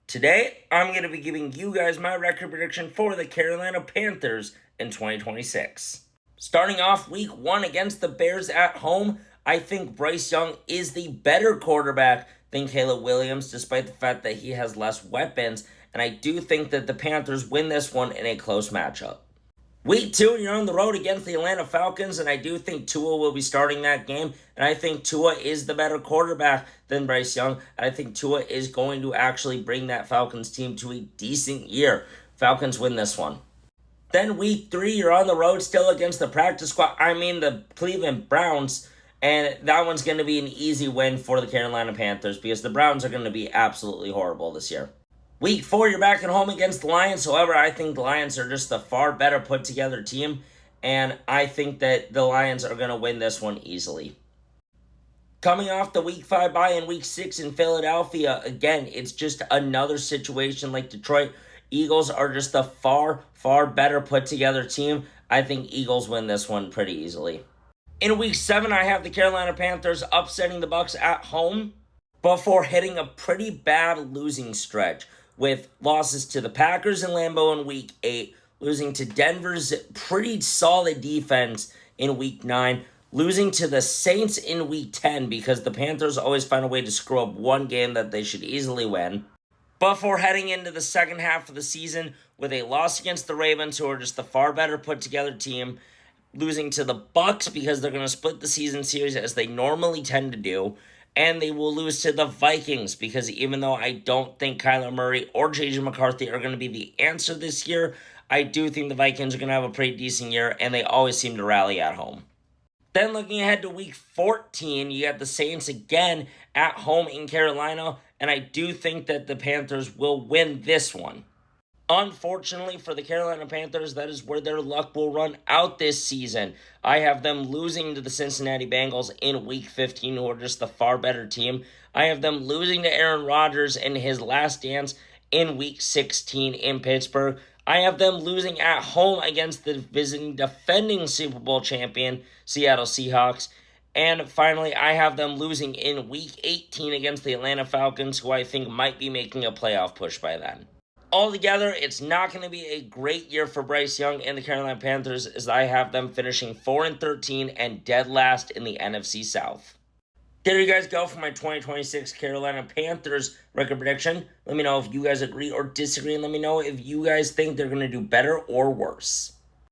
Today, I'm going to be giving you guys my record prediction for the Carolina Panthers in 2026. Starting off week 1 against the Bears at home, I think Bryce Young is the better quarterback than Caleb Williams, despite the fact that he has less weapons, and I do think that the Panthers win this one in a close matchup. Week 2, you're on the road against the Atlanta Falcons, and I do think Tua will be starting that game, and I think Tua is the better quarterback than Bryce Young, and I think Tua is going to actually bring that Falcons team to a decent year. Falcons win this one. Then week 3, you're on the road still against the practice squad, the Cleveland Browns, and that one's going to be an easy win for the Carolina Panthers because the Browns are going to be absolutely horrible this year. Week 4, you're back at home against the Lions. However, I think the Lions are just the far better put-together team, and I think that the Lions are going to win this one easily. Coming off the Week 5 bye in Week 6 in Philadelphia, again, it's just another situation like Detroit. Eagles are just the far, far better put-together team. I think Eagles win this one pretty easily. In Week 7, I have the Carolina Panthers upsetting the Bucs at home before hitting a pretty bad losing stretch, with losses to the Packers in Lambeau in Week 8, losing to Denver's pretty solid defense in Week 9, losing to the Saints in Week 10 because the Panthers always find a way to screw up one game that they should easily win, before heading into the second half of the season with a loss against the Ravens, who are just the far better put-together team, losing to the Bucs because they're going to split the season series as they normally tend to do, and they will lose to the Vikings because even though I don't think Kyler Murray or J.J. McCarthy are going to be the answer this year, I do think the Vikings are going to have a pretty decent year, and they always seem to rally at home. Then looking ahead to Week 14, you got the Saints again at home in Carolina, and I do think that the Panthers will win this one. Unfortunately for the Carolina Panthers, that is where their luck will run out this season. I have them losing to the Cincinnati Bengals in Week 15, who are just the far better team. I have them losing to Aaron Rodgers in his last dance in Week 16 in Pittsburgh. I have them losing at home against the visiting defending Super Bowl champion Seattle Seahawks. And finally, I have them losing in Week 18 against the Atlanta Falcons, who I think might be making a playoff push by then. Altogether, it's not going to be a great year for Bryce Young and the Carolina Panthers, as I have them finishing 4-13 and dead last in the NFC South. There you guys go for my 2026 Carolina Panthers record prediction. Let me know if you guys agree or disagree, and let me know if you guys think they're going to do better or worse.